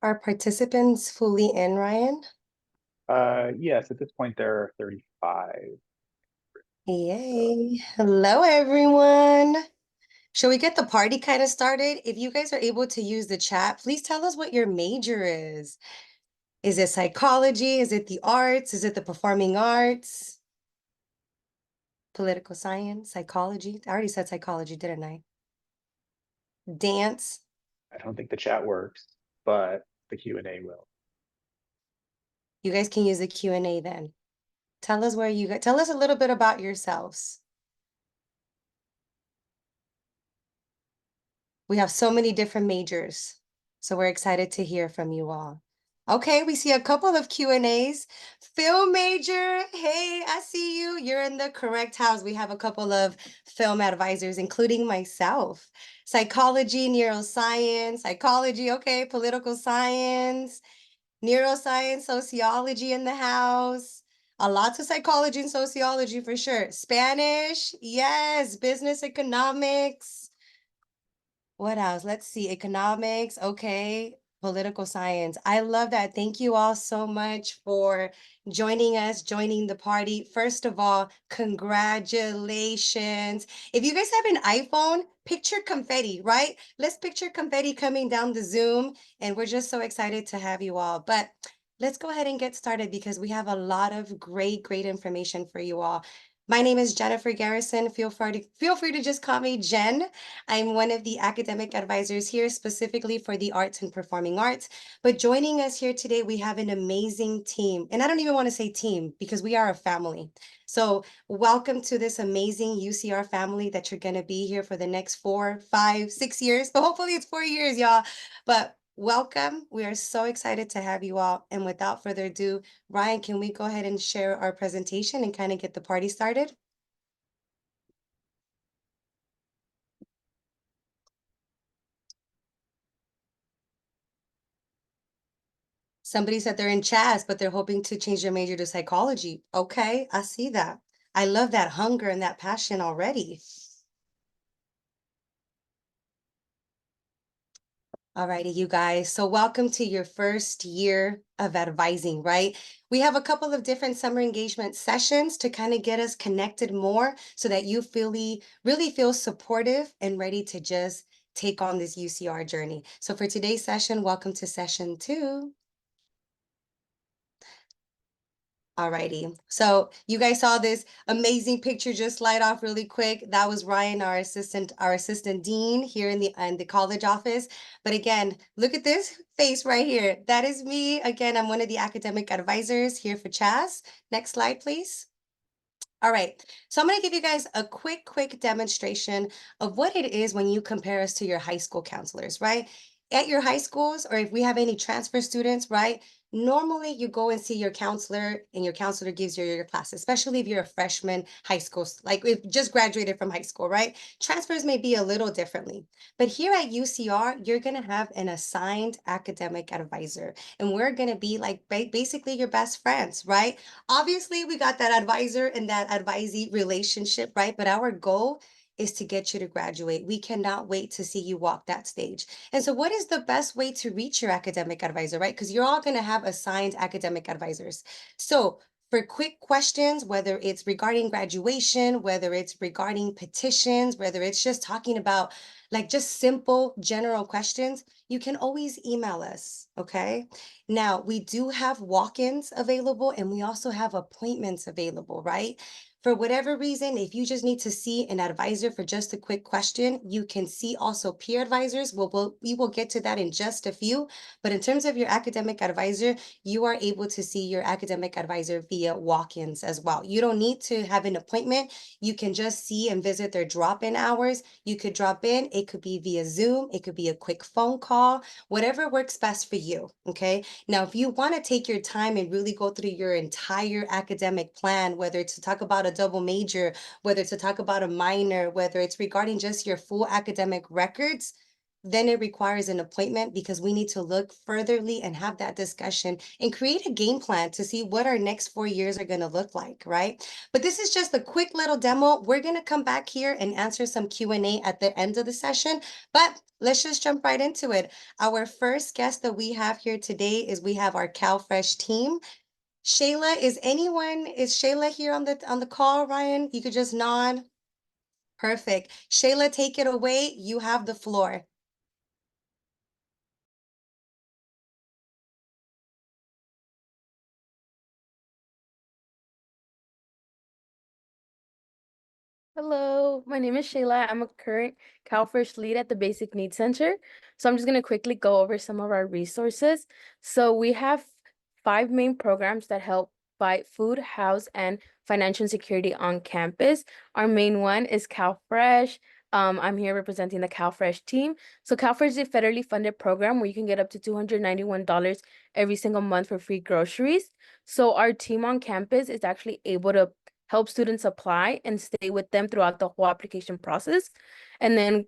Are participants fully in, Ryan? Yes, at this point there are 35. So Yay. Hello, everyone. Shall we get the party kind of started? If you guys are able to use the chat, please tell us what your major is. Is it psychology? Is it the arts? Is it the performing arts? Political science? Psychology? I already said psychology, didn't I? Dance? I don't think the chat works, but the Q&A will. You guys can use the Q&A then. Tell us tell us a little bit about yourselves. We have so many different majors, so we're excited to hear from you all. Okay, we see a couple of Q&As. Film major, hey, I see you. You're in the correct house. We have a couple of film advisors, including myself. Psychology, neuroscience, psychology, okay, political science, neuroscience, sociology in the house. A lot of psychology and sociology for sure. Spanish, yes, business economics. What else? Let's see. Economics. Okay. Political science. I love that. Thank you all so much for joining us, joining the party. First of all, congratulations. If you guys have an iPhone, picture confetti, right? Let's picture confetti coming down the Zoom. And we're just so excited to have you all. But let's go ahead and get started because we have a lot of great information for you all. My name is Jennifer Garrison. Feel free to just call me Jen. I'm one of the academic advisors here specifically for the arts and performing arts. But joining us here today, we have an amazing team. And I don't even want to say team because we are a family. So welcome to this amazing UCR family that you're going to be here for the next 4, 5, 6 years. But hopefully it's 4 years, y'all. But welcome. We are so excited to have you all. And without further ado, Ryan, can we go ahead and share our presentation and kind of get the party started? Somebody said they're in CHASS, but they're hoping to change their major to psychology. Okay, I see that. I love that hunger and that passion already. Alrighty, you guys. So welcome to your first year of advising, right? We have a couple of different summer engagement sessions to kind of get us connected more so that you really feel supportive and ready to just take on this UCR journey. So for today's session, welcome to session 2. Alrighty. So you guys saw this amazing picture just slide off really quick. That was Ryan, our assistant dean here in the college office. But again, look at this face right here. That is me. Again, I'm one of the academic advisors here for CHASS. Next slide, please. All right, so I'm going to give you guys a quick demonstration of what it is when you compare us to your high school counselors, right? At your high schools, or if we have any transfer students, right? Normally you go and see your counselor and your counselor gives you your class, especially if you're a freshman high school, like if just graduated from high school, right? Transfers may be a little differently, but here at UCR, you're going to have an assigned academic advisor, and we're going to be like basically your best friends, right? Obviously, we got that advisor and that advisee relationship, right? But our goal is to get you to graduate. We cannot wait to see you walk that stage. And so what is the best way to reach your academic advisor, right? Because you're all going to have assigned academic advisors. So for quick questions, whether it's regarding graduation, whether it's regarding petitions, whether it's just talking about like just simple general questions, you can always email us, okay? Now, we do have walk-ins available and we also have appointments available, right? For whatever reason, if you just need to see an advisor for just a quick question, you can see also peer advisors. We will get to that in just a few. But in terms of your academic advisor, you are able to see your academic advisor via walk-ins as well. You don't need to have an appointment. You can just see and visit their drop-in hours. You could drop in. It could be via Zoom. It could be a quick phone call, whatever works best for you, okay? Now, if you want to take your time and really go through your entire academic plan, whether it's to talk about a double major, whether it's to talk about a minor, whether it's regarding just your full academic records, then it requires an appointment because we need to look furtherly and have that discussion and create a game plan to see what our next 4 years are going to look like, right? But this is just a quick little demo. We're going to come back here and answer some Q&A at the end of the session, but let's just jump right into it. Our first guest that we have here today is we have our CalFresh team. Shayla, is Shayla here on the call, Ryan? You could just nod. Perfect. Shayla, take it away. You have the floor. Hello, my name is Shayla. I'm a current CalFresh lead at the Basic Needs Center. So I'm just going to quickly go over some of our resources. So we have 5 main programs that help fight food, house, and financial insecurity on campus. Our main one is CalFresh. I'm here representing the CalFresh team. So CalFresh is a federally funded program where you can get up to $291 every single month for free groceries. So our team on campus is actually able to help students apply and stay with them throughout the whole application process. And then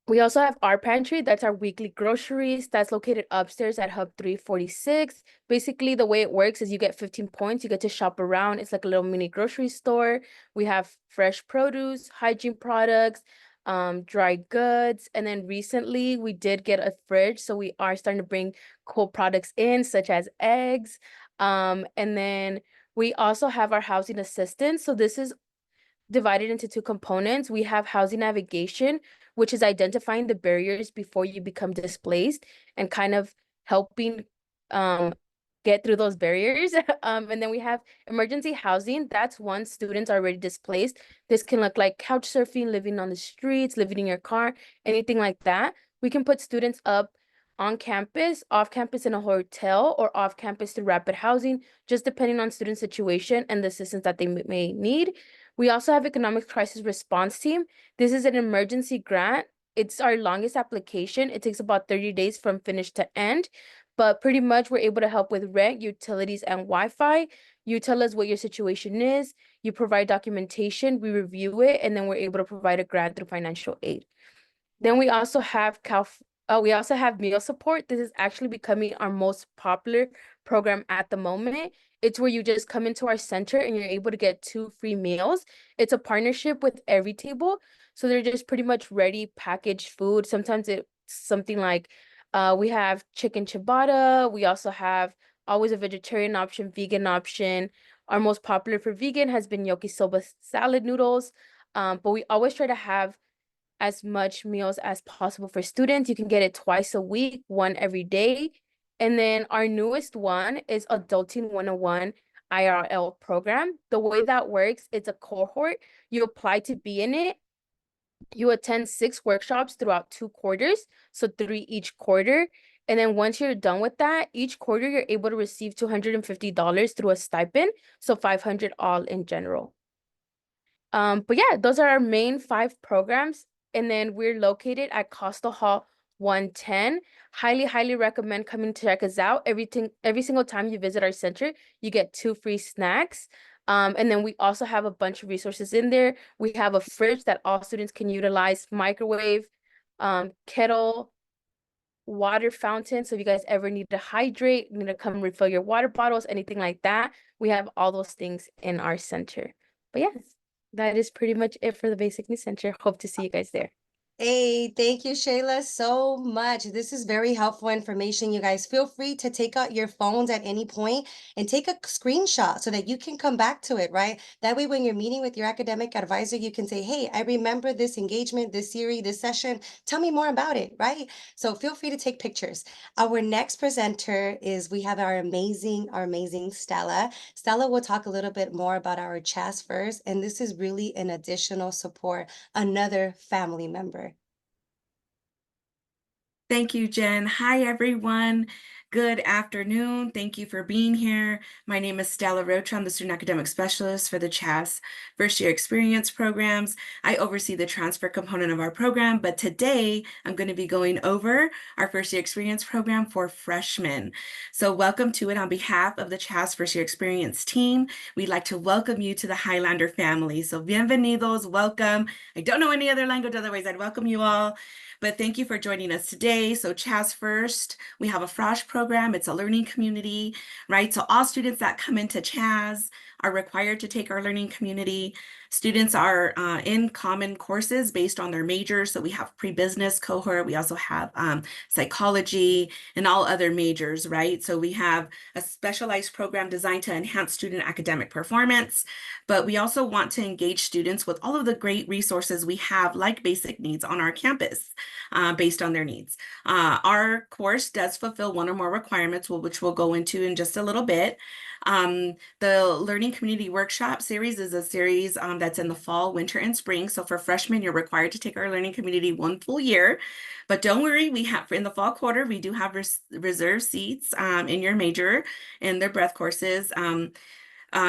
we also have our pantry. That's our weekly groceries. That's located upstairs at Hub 346. Basically, the way it works is you get 15 points. You get to shop around. It's like a little mini grocery store. We have fresh produce, hygiene products, dry goods. And then recently we did get a fridge. So we are starting to bring cool products in, such as eggs. And then we also have our housing assistance. So this is divided into 2 components. We have housing navigation, which is identifying the barriers before you become displaced and kind of helping get through those barriers. And then we have emergency housing. That's once students are already displaced. This can look like couch surfing, living on the streets, living in your car, anything like that. We can put students up on campus, off campus in a hotel, or off campus to rapid housing, just depending on student situation and the assistance that they may need. We also have economic crisis response team. This is an emergency grant. It's our longest application. It takes about 30 days from finish to end, but pretty much we're able to help with rent, utilities, and Wi-Fi. You tell us what your situation is, you provide documentation, we review it, and then we're able to provide a grant through financial aid. Then we also have meal support. This is actually becoming our most popular program at the moment. It's where you just come into our center and you're able to get 2 free meals. It's a partnership with Every Table. So they're just pretty much ready packaged food. Sometimes it's something like we have chicken ciabatta. We also have always a vegetarian option, vegan option. Our most popular for vegan has been yakisoba salad noodles. But we always try to have as much meals as possible for students. You can get it twice a week, one every day. And then our newest one is Adulting 101 IRL program. The way that works, it's a cohort. You apply to be in it. You attend 6 workshops throughout 2 quarters, so 3 each quarter. And then once you're done with that, each quarter you're able to receive $250 through a stipend, so $500 all in general. But yeah, those are our main 5 programs. And then we're located at Costa Hall 110. Highly recommend coming to check us out. Every single time you visit our center, you get 2 free snacks. And then we also have a bunch of resources in there. We have a fridge that all students can utilize, microwave, kettle, water fountain. So if you guys ever need to hydrate, need to come refill your water bottles, anything like that, we have all those things in our center. But yes, that is pretty much it for the Basic Needs Center. Hope to see you guys there. Hey, thank you, Shayla, so much. This is very helpful information. You guys feel free to take out your phones at any point and take a screenshot so that you can come back to it, right? That way, when you're meeting with your academic advisor, you can say, hey, I remember this engagement, this series, this session. Tell me more about it, right? So feel free to take pictures. Our next presenter is we have our amazing Stella. Stella will talk a little bit more about our CHASS first, and this is really an additional support, another family member. Thank you, Jen. Hi, everyone. Good afternoon. Thank you for being here. My name is Stella Rocha. I'm the Student Academic Specialist for the CHASS First Year Experience Programs. I oversee the transfer component of our program, but today I'm going to be going over our First Year Experience Program for freshmen. So welcome to it on behalf of the CHASS First Year Experience team. We'd like to welcome you to the Highlander family. So bienvenidos, welcome. I don't know any other language, otherwise I'd welcome you all. But thank you for joining us today. So CHASS First, we have a FROSH program. It's a learning community, right? So all students that come into CHASS are required to take our learning community. Students are in common courses based on their major. So we have pre-business cohort. We also have psychology and all other majors, right? So we have a specialized program designed to enhance student academic performance, but we also want to engage students with all of the great resources we have, like basic needs on our campus based on their needs. Our course does fulfill one or more requirements, which we'll go into in just a little bit. The Learning Community Workshop series is a series that's in the fall, winter, and spring. So for freshmen, you're required to take our Learning Community one full year. But don't worry, we have in the fall quarter, we do have reserved seats in your major and their breadth courses.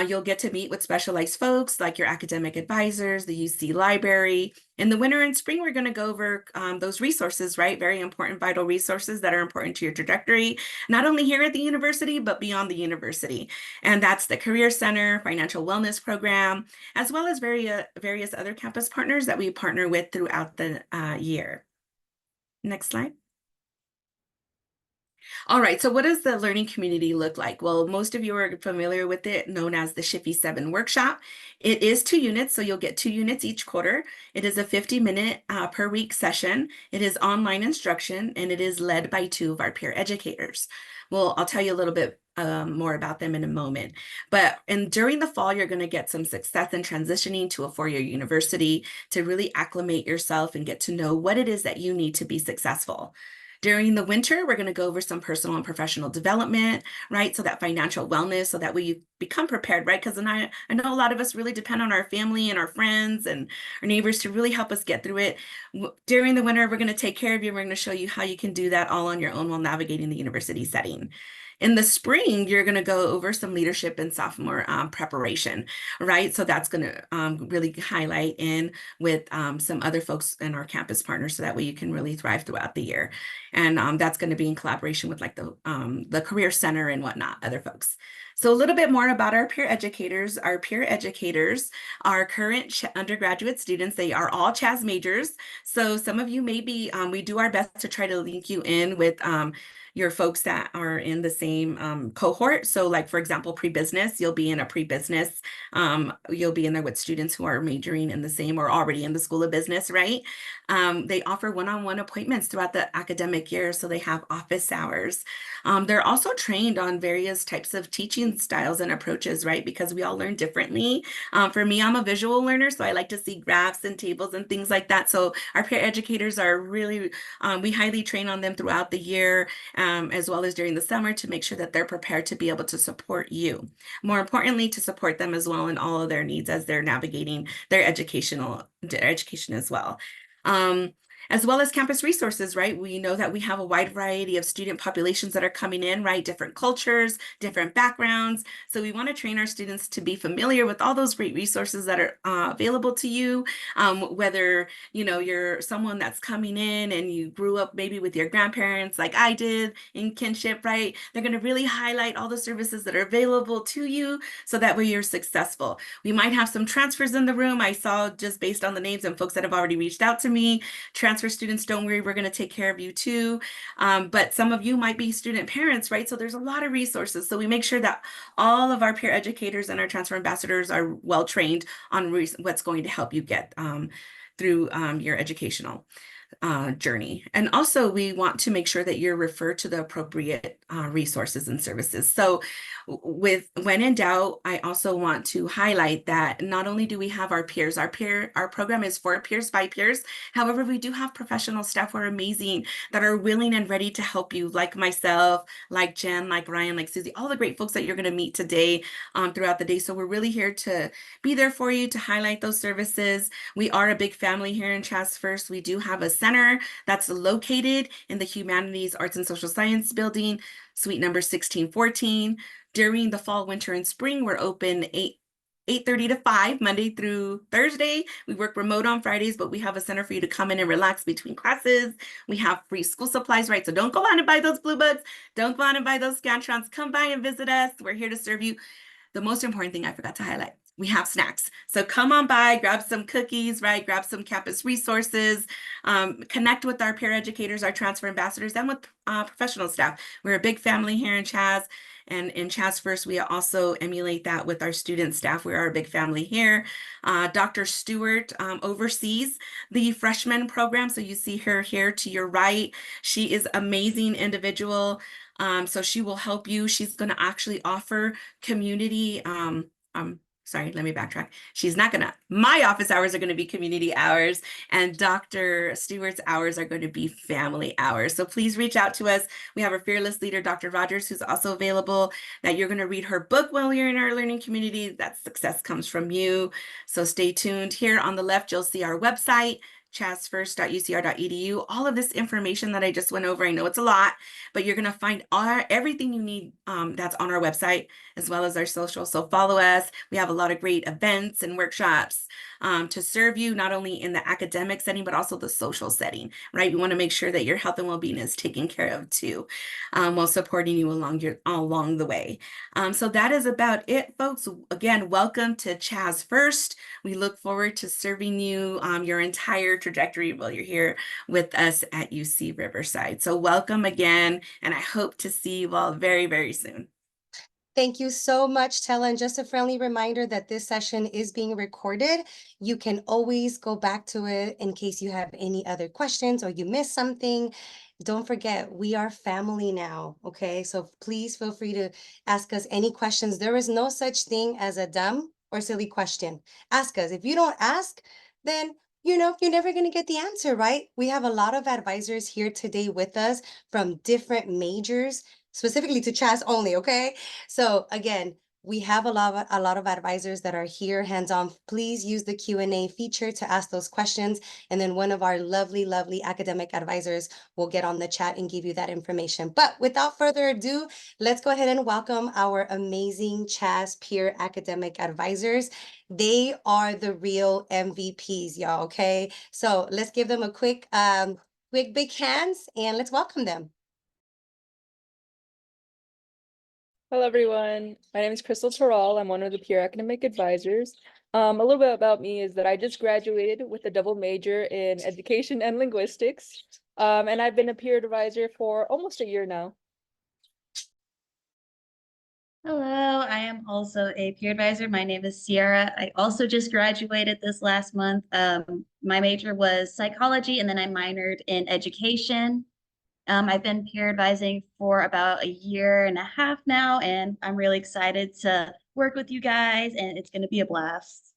You'll get to meet with specialized folks like your academic advisors, the UC library. In the winter and spring, we're going to go over those resources, right? Very important, vital resources that are important to your trajectory, not only here at the university, but beyond the university. And that's the Career Center, Financial Wellness Program, as well as various other campus partners that we partner with throughout the year. Next slide. All right, so what does the learning community look like? Well, most of you are familiar with it, known as the Shiffy 7 workshop. It is 2 units, so you'll get 2 units each quarter. It is a 50-minute per week session. It is online instruction, and it is led by 2 of our peer educators. Well, I'll tell you a little bit more about them in a moment. But during the fall, you're going to get some success in transitioning to a 4-year university to really acclimate yourself and get to know what it is that you need to be successful. During the winter, we're going to go over some personal and professional development, right? So that financial wellness, so that way you become prepared, right? Because I know a lot of us really depend on our family and our friends and our neighbors to really help us get through it. During the winter, we're going to take care of you. We're going to show you how you can do that all on your own while navigating the university setting. In the spring, you're going to go over some leadership and sophomore preparation, right? So that's going to really highlight in with some other folks in our campus partners, so that way you can really thrive throughout the year. And that's going to be in collaboration with like the Career Center and whatnot, other folks. So a little bit more about our peer educators. Our peer educators are current undergraduate students. They are all CHASS majors. So some of you may be, we do our best to try to link you in with your folks that are in the same cohort. So like, for example, pre-business, you'll be in a pre-business. You'll be in there with students who are majoring in the same or already in the School of Business, right? They offer one-on-one appointments throughout the academic year, so they have office hours. They're also trained on various types of teaching styles and approaches, right? Because we all learn differently. For me, I'm a visual learner, so I like to see graphs and tables and things like that. So our peer educators are really, we highly train on them throughout the year, as well as during the summer, to make sure that they're prepared to be able to support you. More importantly, to support them as well in all of their needs as they're navigating their education as well. As well as campus resources, right? We know that we have a wide variety of student populations that are coming in, right? Different cultures, different backgrounds. So we want to train our students to be familiar with all those great resources that are available to you. Whether, you know, you're someone that's coming in and you grew up maybe with your grandparents like I did in kinship, right? They're going to really highlight all the services that are available to you, so that way you're successful. We might have some transfers in the room. I saw, just based on the names and folks that have already reached out to me, transfer students, don't worry, we're going to take care of you too. But some of you might be student parents, right? So there's a lot of resources. So we make sure that all of our peer educators and our transfer ambassadors are well trained on what's going to help you get through your educational journey. And also we want to make sure that you're referred to the appropriate resources and services. So when in doubt, I also want to highlight that not only do we have our peers, our program is for peers by peers. However, we do have professional staff who are amazing, that are willing and ready to help you, like myself, like Jen, like Ryan, like Susie, all the great folks that you're going to meet today throughout the day. So we're really here to be there for you, to highlight those services. We are a big family here in CHASS First. We do have a center that's located in the Humanities, Arts, and Social Science building, suite number 1614. During the fall, winter, and spring, we're open 8:30 to 5, Monday through Thursday. We work remote on Fridays, but we have a center for you to come in and relax between classes. We have free school supplies, right? So don't go out and buy those blue books. Don't go out and buy those Scantrons. Come by and visit us. We're here to serve you. The most important thing I forgot to highlight, we have snacks. So come on by, grab some cookies, right? Grab some campus resources, connect with our peer educators, our transfer ambassadors, and with professional staff. We're a big family here in CHASS. And in CHASS First, we also emulate that with our student staff. We are a big family here. Dr. Stewart oversees the freshman program. So you see her here to your right. She is an amazing individual. So she will help you. She's going to actually offer community sorry, let me backtrack. She's not gonna, my office hours are gonna be community hours, and Dr. Stewart's hours are going to be family hours. So please reach out to us. We have our fearless leader, Dr. Rogers, who's also available, that you're gonna read her book while you're in our learning community. That success comes from you. So stay tuned. Here on the left, you'll see our website, chassfirst.ucr.edu. All of this information that I just went over, I know it's a lot, but you're going to find everything you need that's on our website, as well as our social. So follow us. We have a lot of great events and workshops to serve you, not only in the academic setting, but also the social setting, right? We want to make sure that your health and well-being is taken care of too, while supporting you along the way. So that is about it, folks. Again, welcome to CHASS First. We look forward to serving you your entire trajectory while you're here with us at UC Riverside. So welcome again, and I hope to see you all very, very soon. Thank you so much, Tella. And just a friendly reminder that this session is being recorded. You can always go back to it in case you have any other questions or you missed something. Don't forget, we are family now, okay? So please feel free to ask us any questions. There is no such thing as a dumb or silly question. Ask us. If you don't ask, then you're never going to get the answer, right? We have a lot of advisors here today with us from different majors, specifically to CHASS only, okay? So again, we have a lot of advisors that are here hands-on. Please use the Q&A feature to ask those questions. And then one of our lovely, lovely academic advisors will get on the chat and give you that information. But without further ado, let's go ahead and welcome our amazing CHASS peer academic advisors. They are the real MVPs, y'all, okay? So let's give them a quick big hands and let's welcome them. Hello, everyone. My name is Crystal Terrell. I'm one of the peer academic advisors. A little bit about me is that I just graduated with a double major in education and linguistics. And I've been a peer advisor for almost a year now. Hello, I am also a peer advisor. My name is Sierra. I also just graduated this last month. My major was psychology, and then I minored in education. I've been peer advising for about a year and a half now, and I'm really excited to work with you guys, and it's going to be a blast.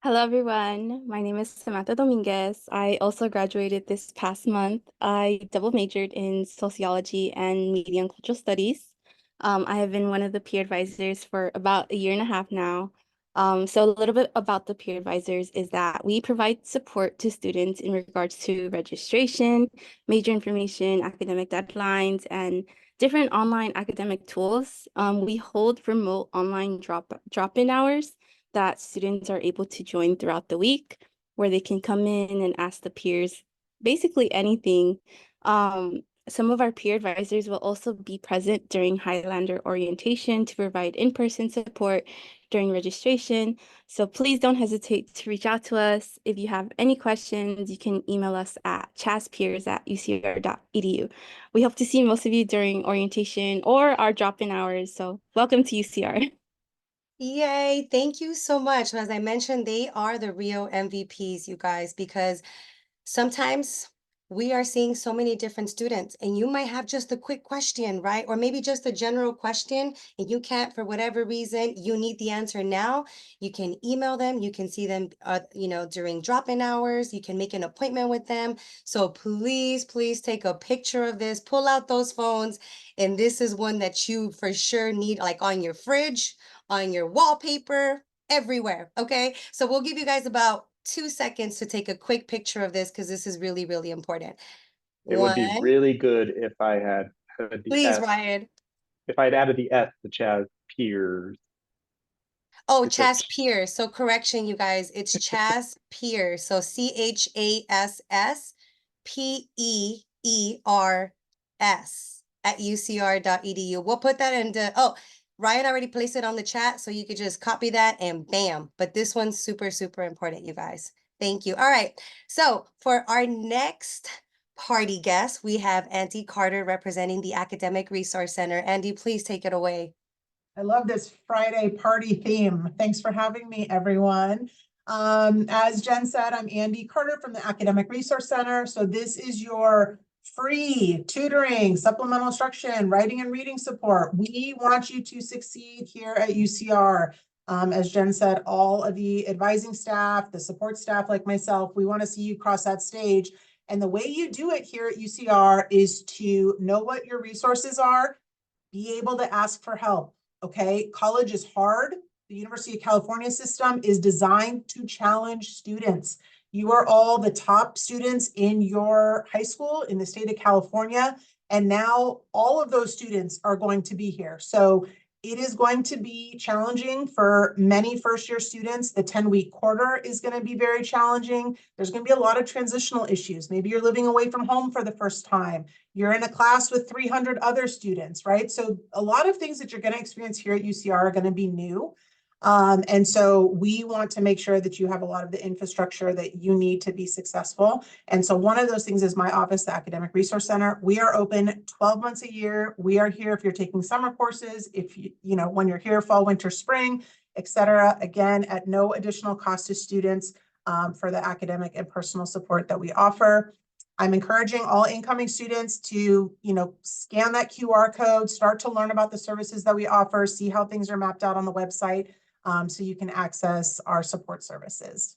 Hello, everyone. My name is Samantha Dominguez. I also graduated this past month. I double majored in sociology and media and cultural studies. I have been one of the peer advisors for about a year and a half now. So a little bit about the peer advisors is that we provide support to students in regards to registration, major information, academic deadlines, and different online academic tools. We hold remote online drop-in hours that students are able to join throughout the week, where they can come in and ask the peers basically anything. Some of our peer advisors will also be present during Highlander Orientation to provide in-person support during registration. So please don't hesitate to reach out to us. If you have any questions, you can email us at chasspeers@ucr.edu. We hope to see most of you during orientation or our drop-in hours. So welcome to UCR. Yay, thank you so much. As I mentioned, they are the real MVPs, you guys, because sometimes we are seeing so many different students and you might have just a quick question, right? Or maybe just a general question and you can't, for whatever reason, you need the answer now. You can email them, you can see them, during drop-in hours, you can make an appointment with them. So please, please take a picture of this, pull out those phones. And this is one that you for sure need, like on your fridge, on your wallpaper, everywhere, okay? So we'll give you guys about 2 seconds to take a quick picture of this because this is really, really important. It would be really good if I had added the Please, S. Ryan. If I'd added the S to CHASS peers. Oh, It's CHASS peers. So correction, you guys, it's CHASS peers. So CHASS PEERS at ucr.edu. We'll put that into, Ryan already placed it on the chat, so you could just copy that and bam. But this one's super, super important, you guys. Thank you. All right. So for our next party guest, we have Andy Carter representing the Academic Resource Center. Andy, please take it away. I love this Friday party theme. Thanks for having me, everyone. As Jen said, I'm Andy Carter from the Academic Resource Center. So this is your free tutoring, supplemental instruction, writing and reading support. We want you to succeed here at UCR. As Jen said, all of the advising staff, the support staff like myself, we want to see you cross that stage. And the way you do it here at UCR is to know what your resources are, be able to ask for help. Okay, college is hard. The University of California system is designed to challenge students. You are all the top students in your high school in the state of California. And now all of those students are going to be here. So it is going to be challenging for many first-year students. The 10-week quarter is going to be very challenging. There's going to be a lot of transitional issues. Maybe you're living away from home for the first time. You're in a class with 300 other students, right? So a lot of things that you're going to experience here at UCR are going to be new. And so we want to make sure that you have a lot of the infrastructure that you need to be successful. And so one of those things is my office, the Academic Resource Center. We are open 12 months a year. We are here if you're taking summer courses, if you know, when you're here, fall, winter, spring, etc. Again, at no additional cost to students for the academic and personal support that we offer. I'm encouraging all incoming students to, scan that QR code, start to learn about the services that we offer, see how things are mapped out on the website. So you can access our support services.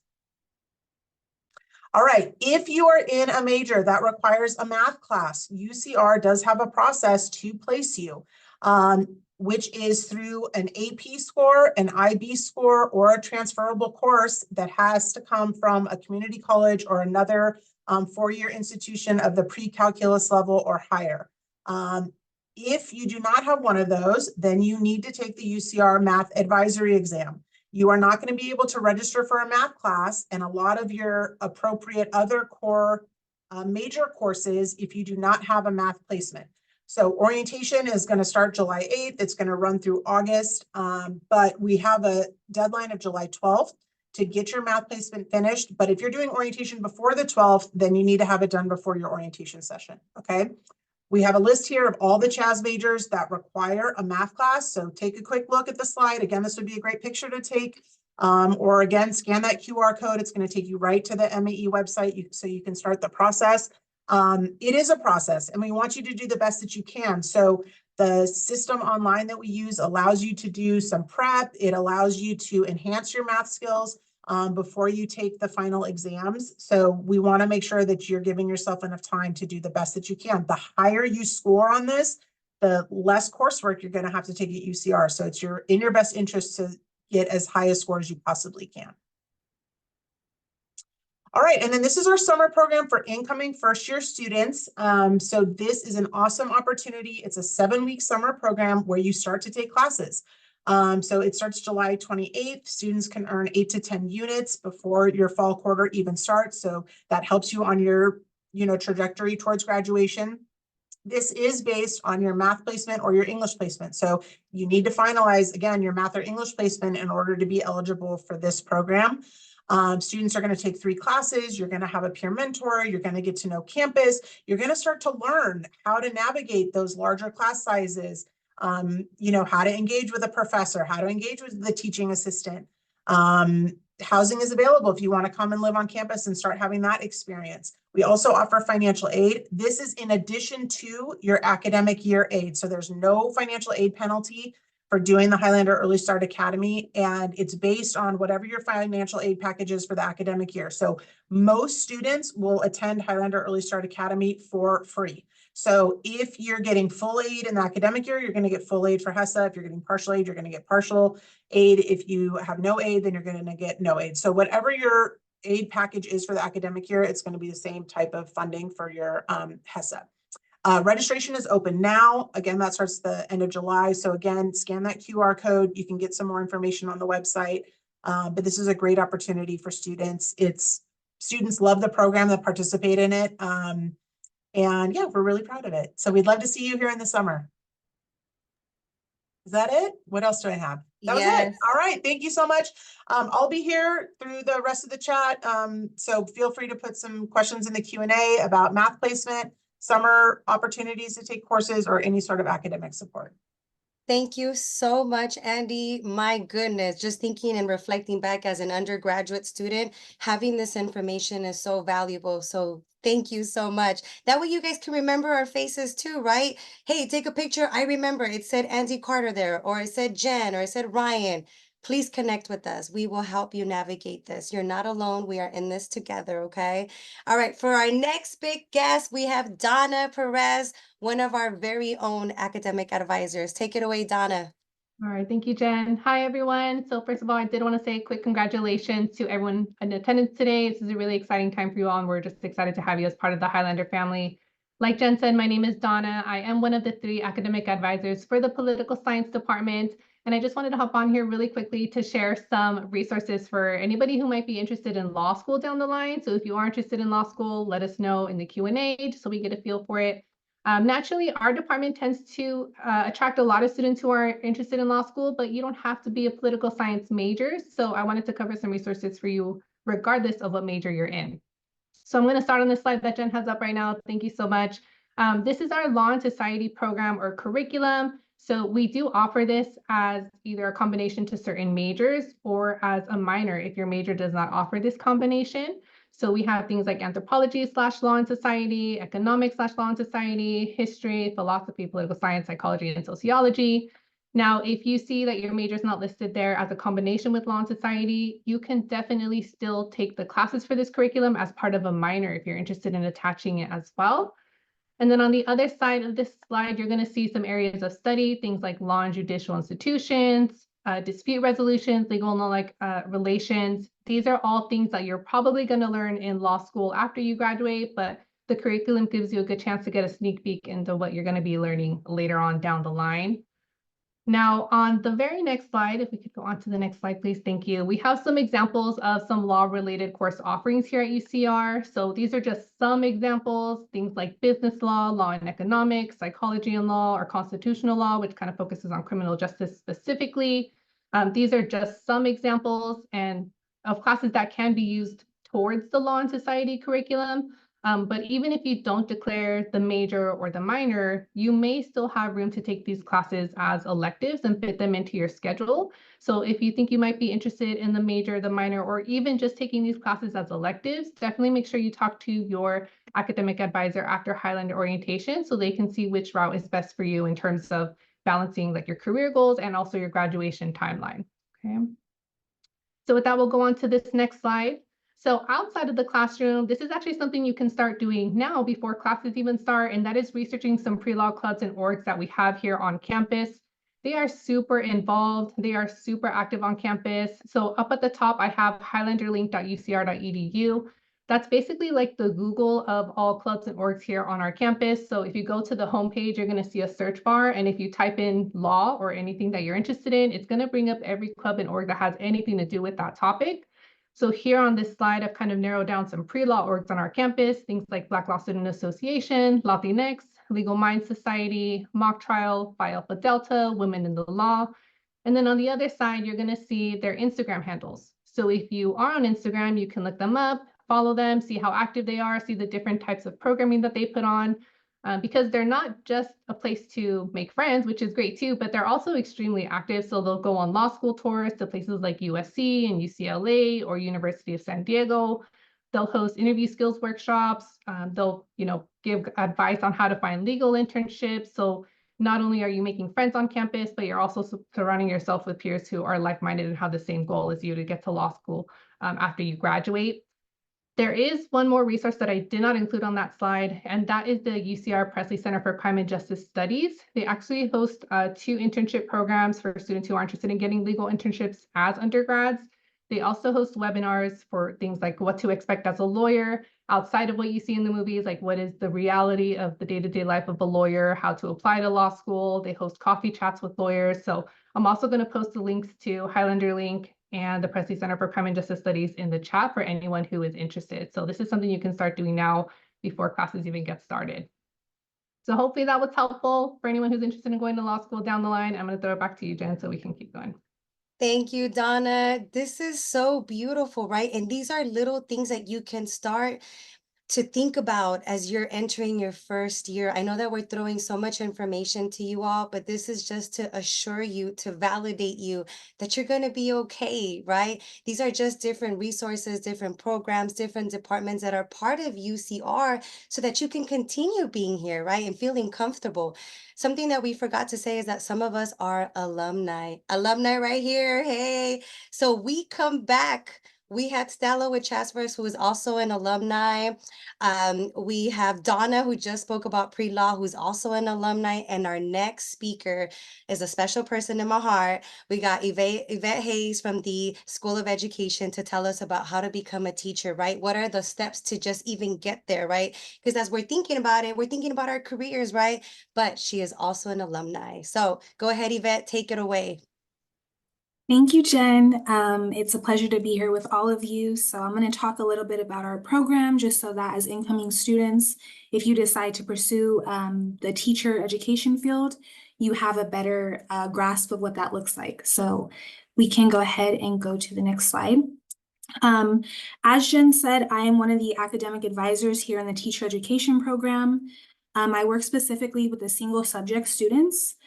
All right, if you are in a major that requires a math class, UCR does have a process to place you, which is through an AP score, an IB score, or a transferable course that has to come from a community college or another four-year institution of the pre-calculus level or higher. If you do not have one of those, then you need to take the UCR math advisory exam. You are not going to be able to register for a math class and a lot of your appropriate other core major courses if you do not have a math placement. So orientation is going to start July 8th. It's going to run through August, but we have a deadline of July 12th to get your math placement finished. But if you're doing orientation before the 12th, then you need to have it done before your orientation session, okay? We have a list here of all the CHASS majors that require a math class. So take a quick look at the slide. Again, this would be a great picture to take. Or again, scan that QR code. It's going to take you right to the MAE website so you can start the process. It is a process and we want you to do the best that you can. So the system online that we use allows you to do some prep. It allows you to enhance your math skills before you take the final exams. So we want to make sure that you're giving yourself enough time to do the best that you can. The higher you score on this, the less coursework you're going to have to take at UCR. So it's in your best interest to get as high a score as you possibly can. All right, and then this is our summer program for incoming first-year students. So this is an awesome opportunity. It's a 7-week summer program where you start to take classes. So it starts July 28th. Students can earn 8 to 10 units before your fall quarter even starts. So that helps you on your, trajectory towards graduation. This is based on your math placement or your English placement. So you need to finalize, again, your math or English placement in order to be eligible for this program. Students are going to take 3 classes. You're going to have a peer mentor. You're going to get to know campus. You're going to start to learn how to navigate those larger class sizes. How to engage with a professor, how to engage with the teaching assistant. Housing is available if you want to come and live on campus and start having that experience. We also offer financial aid. This is in addition to your academic year aid. So there's no financial aid penalty for doing the Highlander Early Start Academy, and it's based on whatever your financial aid package is for the academic year. So most students will attend Highlander Early Start Academy for free. So if you're getting full aid in the academic year, you're going to get full aid for HESA. If you're getting partial aid, you're going to get partial aid. If you have no aid, then you're going to get no aid. So whatever your aid package is for the academic year, it's going to be the same type of funding for your HESA. Registration is open now. Again, that starts the end of July. So again, scan that QR code. You can get some more information on the website. But this is a great opportunity for students. Students love the program that participate in it. And yeah, we're really proud of it. So we'd love to see you here in the summer. Is that it? What else do I have? That was it. Yes. All right. Thank you so much. I'll be here through the rest of the chat. So feel free to put some questions in the Q&A about math placement, summer opportunities to take courses, or any sort of academic support. Thank you so much, Andy. My goodness, just thinking and reflecting back as an undergraduate student, having this information is so valuable. So thank you so much. That way you guys can remember our faces too, right? Hey, take a picture. I remember it said Andy Carter there, or it said Jen, or it said Ryan. Please connect with us. We will help you navigate this. You're not alone. We are in this together, okay? All right, for our next big guest, we have Donna Perez, one of our very own academic advisors. Take it away, Donna. All right, thank you, Jen. Hi, everyone. So first of all, I did want to say a quick congratulations to everyone in attendance today. This is a really exciting time for you all, and we're just excited to have you as part of the Highlander family. Like Jen said, my name is Donna. I am one of the 3 academic advisors for the political science department. And I just wanted to hop on here really quickly to share some resources for anybody who might be interested in law school down the line. So if you are interested in law school, let us know in the Q&A just so we get a feel for it. Naturally, our department tends to attract a lot of students who are interested in law school, but you don't have to be a political science major. So I wanted to cover some resources for you regardless of what major you're in. So I'm going to start on this slide that Jen has up right now. Thank you so much. This is our Law and Society program or curriculum. So we do offer this as either a combination to certain majors or as a minor if your major does not offer this combination. So we have things like anthropology/law and society, economics/law and society, history, philosophy, political science, psychology, and sociology. Now, if you see that your major is not listed there as a combination with law and society, you can definitely still take the classes for this curriculum as part of a minor if you're interested in attaching it as well. And then on the other side of this slide, you're going to see some areas of study, things like law and judicial institutions, dispute resolutions, legal and relations. These are all things that you're probably going to learn in law school after you graduate, but the curriculum gives you a good chance to get a sneak peek into what you're going to be learning later on down the line. Now, on the very next slide, if we could go on to the next slide, please. Thank you. We have some examples of some law-related course offerings here at UCR. So these are just some examples, things like business law, law and economics, psychology and law, or constitutional law, which kind of focuses on criminal justice specifically. These are just some examples and of classes that can be used towards the law and society curriculum. But even if you don't declare the major or the minor, you may still have room to take these classes as electives and fit them into your schedule. So if you think you might be interested in the major, the minor, or even just taking these classes as electives, definitely make sure you talk to your academic advisor after Highlander Orientation so they can see which route is best for you in terms of balancing like your career goals and also your graduation timeline. Okay. So with that, we'll go on to this next slide. So outside of the classroom, this is actually something you can start doing now before classes even start, and that is researching some pre-law clubs and orgs that we have here on campus. They are super involved. They are super active on campus. So up at the top, I have highlanderlink.ucr.edu. That's basically like the Google of all clubs and orgs here on our campus. So if you go to the homepage, you're going to see a search bar. And if you type in law or anything that you're interested in, it's going to bring up every club and org that has anything to do with that topic. So here on this slide, I've kind of narrowed down some pre-law orgs on our campus, things like Black Law Student Association, Latinx, Legal Minds Society, Mock Trial, Phi Alpha Delta, Women in the Law. And then on the other side, you're going to see their Instagram handles. So if you are on Instagram, you can look them up, follow them, see how active they are, see the different types of programming that they put on. Because they're not just a place to make friends, which is great too, but they're also extremely active. So they'll go on law school tours to places like USC and UCLA or University of San Diego. They'll host interview skills workshops. They'll, give advice on how to find legal internships. So not only are you making friends on campus, but you're also surrounding yourself with peers who are like-minded and have the same goal as you to get to law school after you graduate. There is one more resource that I did not include on that slide, and that is the UCR Presley Center for Crime and Justice Studies. They actually host 2 internship programs for students who are interested in getting legal internships as undergrads. They also host webinars for things like what to expect as a lawyer, outside of what you see in the movies, like what is the reality of the day-to-day life of a lawyer, how to apply to law school. They host coffee chats with lawyers. So I'm also going to post the links to Highlander Link and the Presley Center for Crime and Justice Studies in the chat for anyone who is interested. So this is something you can start doing now before classes even get started. So hopefully that was helpful for anyone who's interested in going to law school down the line. I'm going to throw it back to you, Jen, so we can keep going. Thank you, Donna. This is so beautiful, right? And these are little things that you can start to think about as you're entering your first year. I know that we're throwing so much information to you all, but this is just to assure you, to validate you that you're going to be okay, right? These are just different resources, different programs, different departments that are part of UCR so that you can continue being here, right? And feeling comfortable. Something that we forgot to say is that some of us are alumni. Alumni right here. Hey. So we come back. We had Stella with CHASS, who is also an alumni. We have Donna, who just spoke about pre-law, who's also an alumni. And our next speaker is a special person in my heart. We got Yvette Hayes from the School of Education to tell us about how to become a teacher, right? What are the steps to just even get there, right? Because as we're thinking about it, we're thinking about our careers, right? But she is also an alumni. So go ahead, Yvette, take it away. Thank you, Jen. It's a pleasure to be here with all of you. So I'm going to talk a little bit about our program, just so that as incoming students, if you decide to pursue the teacher education field, you have a better grasp of what that looks like. So we can go ahead and go to the next slide. As Jen said, I am one of the academic advisors here in the teacher education program. I work specifically with the single subject students.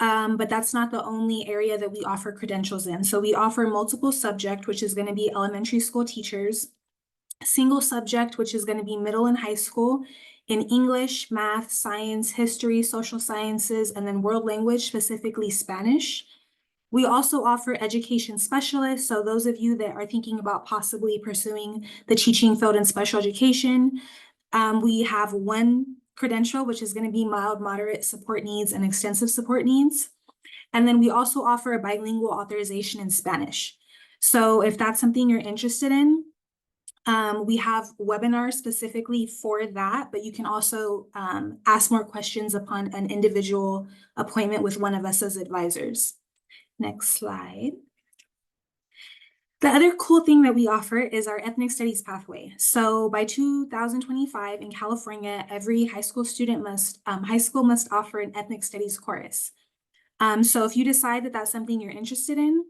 But that's not the only area that we offer credentials in. So we offer multiple subject, which is going to be elementary school teachers, single subject, which is going to be middle and high school in English, math, science, history, social sciences, and then world language, specifically Spanish. We also offer education specialists. So those of you that are thinking about possibly pursuing the teaching field in special education, we have one credential, which is going to be mild, moderate support needs and extensive support needs. And then we also offer a bilingual authorization in Spanish. So if that's something you're interested in, we have webinars specifically for that, but you can also ask more questions upon an individual appointment with one of us as advisors. Next slide. The other cool thing that we offer is our ethnic studies pathway. So by 2025 in California, every high school student must offer an ethnic studies course. So if you decide that that's something you're interested in,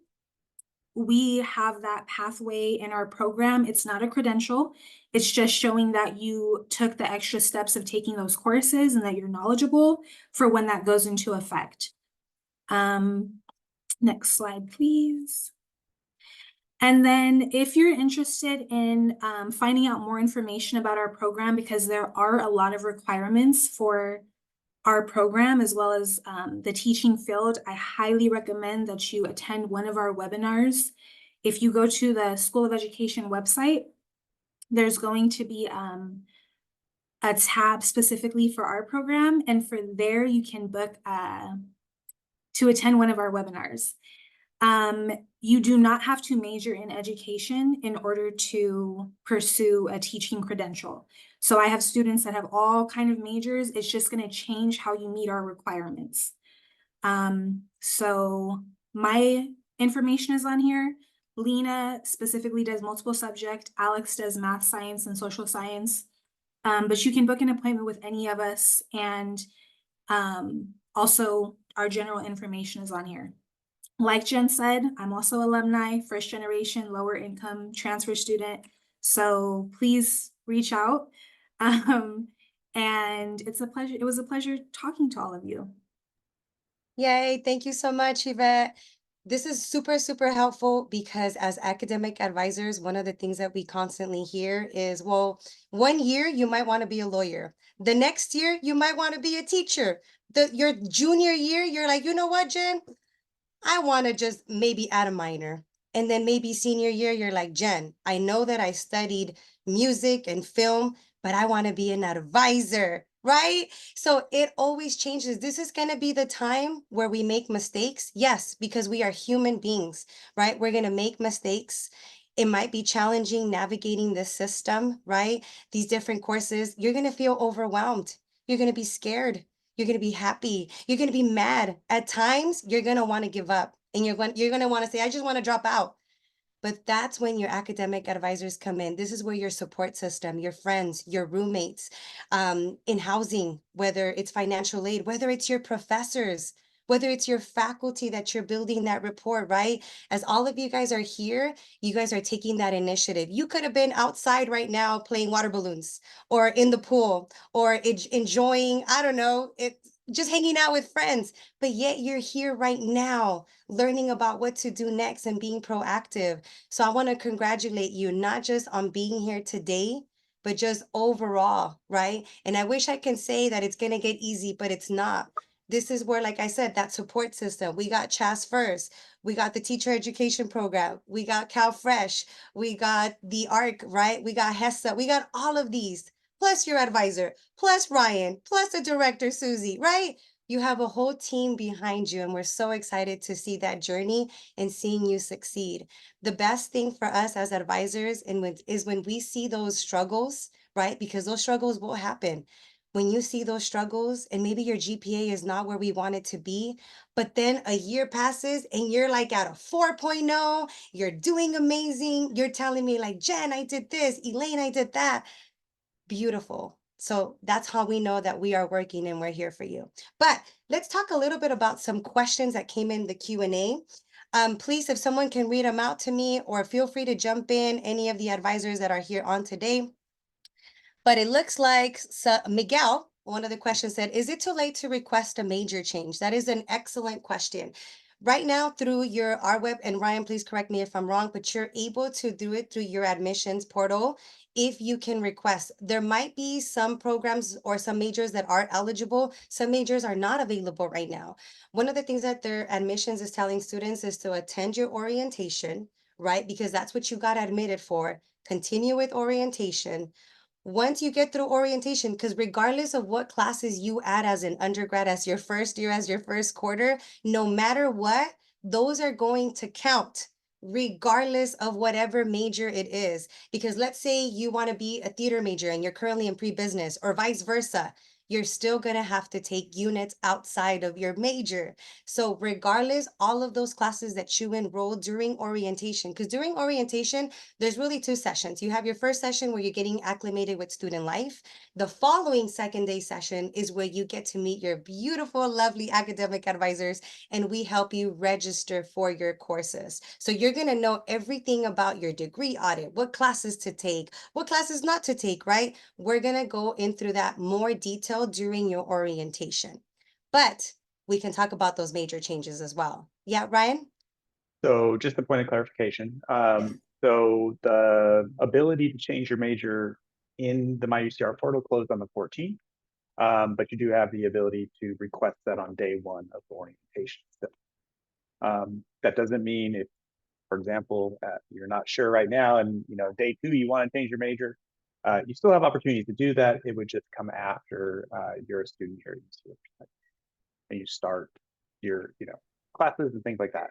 we have that pathway in our program. It's not a credential. It's just showing that you took the extra steps of taking those courses and that you're knowledgeable for when that goes into effect. Next slide, please. And then if you're interested in finding out more information about our program, because there are a lot of requirements for our program as well as the teaching field, I highly recommend that you attend one of our webinars. If you go to the School of Education website, there's going to be a tab specifically for our program. And for there, you can book to attend one of our webinars. You do not have to major in education in order to pursue a teaching credential. So I have students that have all kind of majors. It's just going to change how you meet our requirements. So my information is on here. Lena specifically does multiple subject. Alex does math, science, and social science. But you can book an appointment with any of us. And also our general information is on here. Like Jen said, I'm also alumni, first generation, lower income transfer student. So please reach out. And it's a pleasure. It was a pleasure talking to all of you. Yay. Thank you so much, Yvette. This is super, super helpful because as academic advisors, one of the things that we constantly hear is, well, 1 year you might want to be a lawyer. The next year you might want to be a teacher. Your junior year, you're like, you know what, Jen? I want to just maybe add a minor. And then maybe senior year, you're like, Jen, I know that I studied music and film, but I want to be an advisor, right? So it always changes. This is going to be the time where we make mistakes. Yes, because we are human beings, right? We're going to make mistakes. It might be challenging navigating this system, right? These different courses, you're going to feel overwhelmed. You're going to be scared. You're going to be happy. You're going to be mad. At times, you're going to want to give up. And you're going to want to say, I just want to drop out. But that's when your academic advisors come in. This is where your support system, your friends, your roommates, in housing, whether it's financial aid, whether it's your professors, whether it's your faculty that you're building that rapport, right? As all of you guys are here, you guys are taking that initiative. You could have been outside right now playing water balloons or in the pool or enjoying, I don't know, just hanging out with friends, but yet you're here right now learning about what to do next and being proactive. So I want to congratulate you, not just on being here today, but just overall, right? And I wish I can say that it's going to get easy, but it's not. This is where, like I said, that support system, we got CHASS first, we got the teacher education program, we got CalFresh, we got the ARC, right? We got HESA, we got all of these, plus your advisor, plus Ryan, plus the director, Susie, right? You have a whole team behind you, and we're so excited to see that journey and seeing you succeed. The best thing for us as advisors is when we see those struggles, right? Because those struggles will happen. When you see those struggles and maybe your GPA is not where we want it to be, but then a year passes and you're like at a 4.0, you're doing amazing. You're telling me like, Jen, I did this, Elaine, I did that. Beautiful. So that's how we know that we are working and we're here for you. But let's talk a little bit about some questions that came in the Q&A. Please, if someone can read them out to me, or feel free to jump in, any of the advisors that are here on today. But it looks like Miguel, one of the questions said, is it too late to request a major change? That is an excellent question. Right now, through your RWeb, and Ryan, please correct me if I'm wrong, but you're able to do it through your admissions portal if you can request. There might be some programs or some majors that are eligible. Some majors are not available right now. One of the things that their admissions is telling students is to attend your orientation, right? Because that's what you got admitted for. Continue with orientation. Once you get through orientation, because regardless of what classes you add as an undergrad, as your first year, as your first quarter, no matter what, those are going to count regardless of whatever major it is. Because let's say you want to be a theater major and you're currently in pre-business, or vice versa, you're still going to have to take units outside of your major. So regardless, all of those classes that you enroll during orientation, because during orientation, there's really two sessions. You have your first session where you're getting acclimated with student life. The following second day session is where you get to meet your beautiful, lovely academic advisors, and we help you register for your courses. So you're going to know everything about your degree audit, what classes to take, what classes not to take, right? We're going to go in through that more detail during your orientation. But we can talk about those major changes as well. Yeah, Ryan? So just a point of clarification. So the ability to change your major in the MyUCR portal closed on the 14th, but you do have the ability to request that on day one of the orientation. So, that doesn't mean if, for example, you're not sure right now and day 2 you want to change your major, you still have opportunity to do that. It would just come after you're a student here and you start your classes and things like that.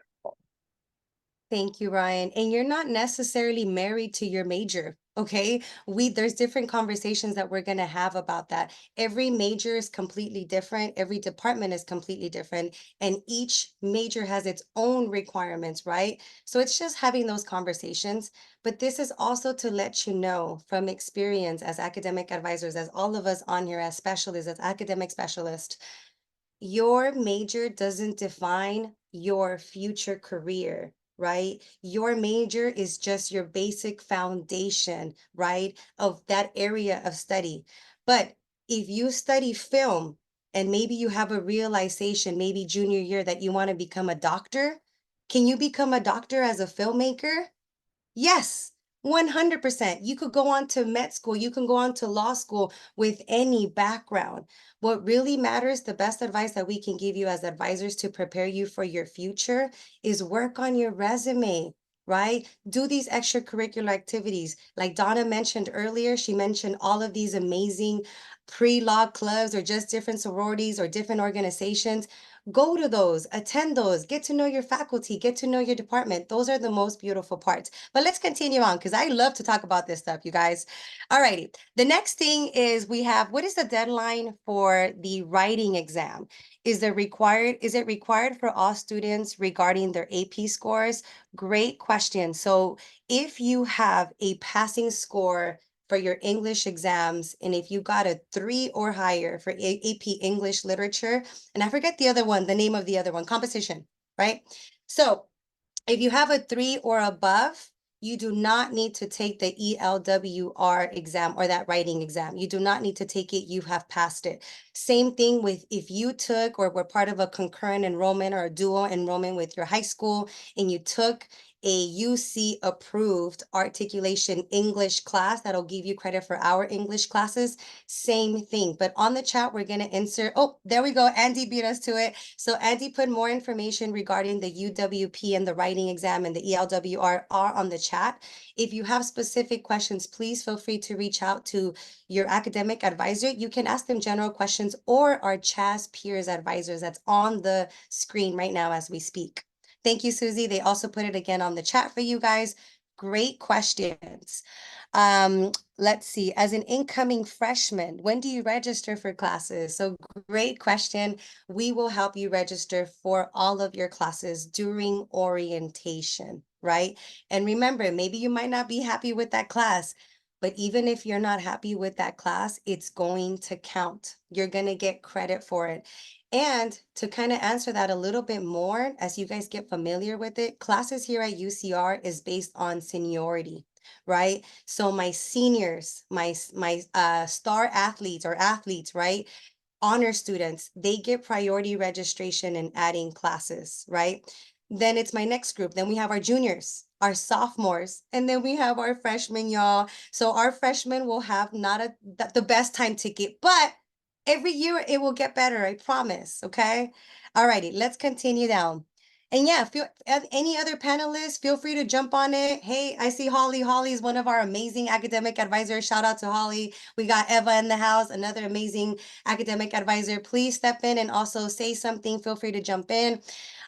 Thank you, Ryan. And you're not necessarily married to your major, okay? There's different conversations that we're going to have about that. Every major is completely different. Every department is completely different. And each major has its own requirements, right? So it's just having those conversations. But this is also to let you know from experience as academic advisors, as all of us on here as specialists, as academic specialists, your major doesn't define your future career, right? Your major is just your basic foundation, right, of that area of study. But if you study film and maybe you have a realization, maybe junior year, that you want to become a doctor, can you become a doctor as a filmmaker? Yes, 100%. You could go on to med school, you can go on to law school with any background. What really matters, the best advice that we can give you as advisors to prepare you for your future, is work on your resume, right? Do these extracurricular activities. Like Donna mentioned earlier, she mentioned all of these amazing pre-law clubs or just different sororities or different organizations. Go to those, attend those, get to know your faculty, get to know your department. Those are the most beautiful parts. But let's continue on because I love to talk about this stuff, you guys. All righty. The next thing is we have, what is the deadline for the writing exam? Is it required for all students regarding their AP scores? Great question. So if you have a passing score for your English exams, and if you got a 3 or higher for AP English literature, and I forget the other one, the name of the other one, composition, right? So if you have a 3 or above, you do not need to take the ELWR exam or that writing exam. You do not need to take it. You have passed it. Same thing with if you took or were part of a concurrent enrollment or a dual enrollment with your high school and you took a UC approved articulation English class that'll give you credit for our English classes. Same thing. But on the chat, we're going to insert. Oh, there we go. Andy beat us to it. So Andy put more information regarding the UWP and the writing exam and the ELWR on the chat. If you have specific questions, please feel free to reach out to your academic advisor. You can ask them general questions or our CHASS peers advisors that's on the screen right now as we speak. Thank you, Susie. They also put it again on the chat for you guys. Great questions. Let's see, as an incoming freshman, when do you register for classes? So great question. We will help you register for all of your classes during orientation, right? And remember, maybe you might not be happy with that class, but even if you're not happy with that class, it's going to count. You're going to get credit for it. And to kind of answer that a little bit more, as you guys get familiar with it, classes here at UCR is based on seniority, right? So my seniors, my star athletes or athletes, right? Honor students, they get priority registration and adding classes, right? Then it's my next group. Then we have our juniors, our sophomores, and then we have our freshmen, y'all. So our freshmen will have not the best time ticket, but every year it will get better, I promise, okay? All righty, let's continue down. And yeah, any other panelists, feel free to jump on it. Hey, I see Holly. Holly is one of our amazing academic advisors. Shout out to Holly. We got Eva in the house, another amazing academic advisor. Please step in and also say something. Feel free to jump in.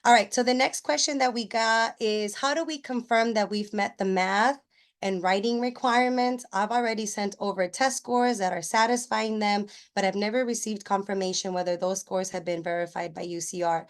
All right, so the next question that we got is, how do we confirm that we've met the math and writing requirements? I've already sent over test scores that are satisfying them, but I've never received confirmation whether those scores have been verified by UCR.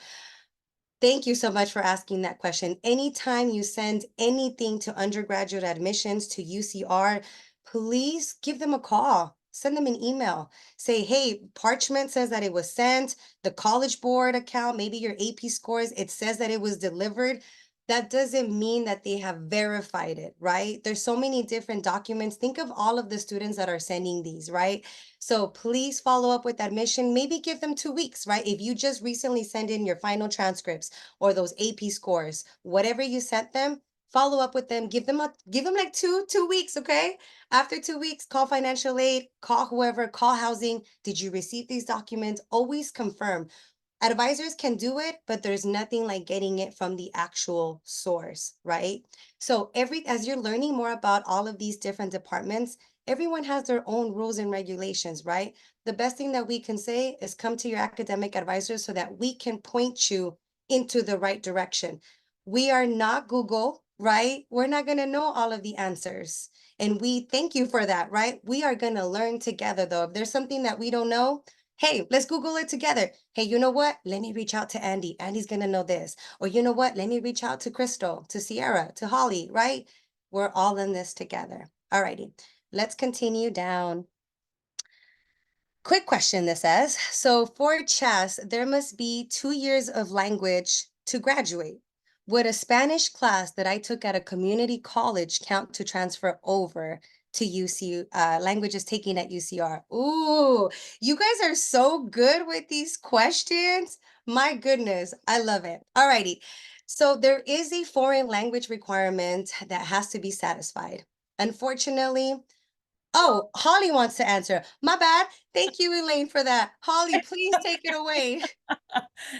Thank you so much for asking that question. Anytime you send anything to undergraduate admissions to UCR, please give them a call. Send them an email. Say, hey, Parchment says that it was sent. The College Board account, maybe your AP scores, it says that it was delivered. That doesn't mean that they have verified it, right? There's so many different documents. Think of all of the students that are sending these, right? So please follow up with admission. Maybe give them 2 weeks, right? If you just recently send in your final transcripts or those AP scores, whatever you sent them, follow up with them. Give them like two weeks, okay? After 2 weeks, call financial aid, call whoever, call housing. Did you receive these documents? Always confirm. Advisors can do it, but there's nothing like getting it from the actual source, right? So as you're learning more about all of these different departments, everyone has their own rules and regulations, right? The best thing that we can say is come to your academic advisor so that we can point you into the right direction. We are not Google, right? We're not going to know all of the answers. And we thank you for that, right? We are going to learn together, though. If there's something that we don't know, hey, let's Google it together. Hey, you know what? Let me reach out to Andy. Andy's going to know this. Or you know what? Let me reach out to Crystal, to Sierra, to Holly, right? We're all in this together. All righty. Let's continue down. Quick question, this says, so for CHASS, there must be 2 years of language to graduate. Would a Spanish class that I took at a community college count to transfer over to UC, languages taken at UCR? Ooh, you guys are so good with these questions. My goodness, I love it. All righty. So there is a foreign language requirement that has to be satisfied. Unfortunately, oh, Holly wants to answer. My bad. Thank you, Elaine, for that. Holly, please take it away.